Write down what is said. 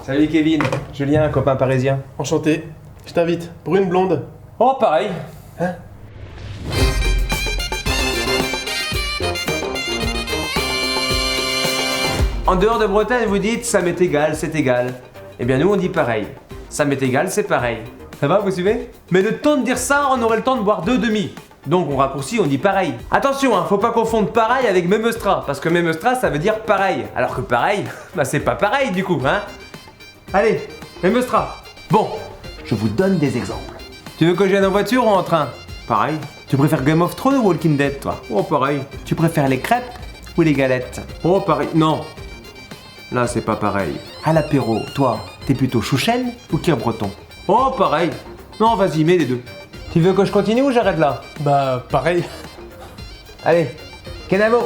Salut Kevin, Julien, un copain parisien. Enchanté. Je t'invite. Brune, blonde. Oh, pareil. Hein? En dehors de Bretagne, vous dites ça m'est égal, c'est égal. Eh bien nous on dit pareil. Ça m'est égal, c'est pareil. Ça va, vous suivez? Mais le temps de dire ça, on aurait le temps de boire 2 demi. Donc on raccourcit, on dit pareil. Attention, faut pas confondre pareil avec Memestra, parce que Memestra ça veut dire pareil. Alors que pareil, bah c'est pas pareil du coup, hein. Allez, Memestra. Bon, je vous donne des exemples. Tu veux que je vienne en voiture ou en train? Pareil. Tu préfères Game of Thrones ou Walking Dead, toi? Oh, pareil. Tu préfères les crêpes ou les galettes? Oh, pareil. Non. Là, c'est pas pareil. À l'apéro, toi, t'es plutôt chouchen ou kir-breton? Oh, pareil. Non, vas-y, mets les deux. Tu veux que je continue ou j'arrête là? Bah, pareil. Allez, Kenavo.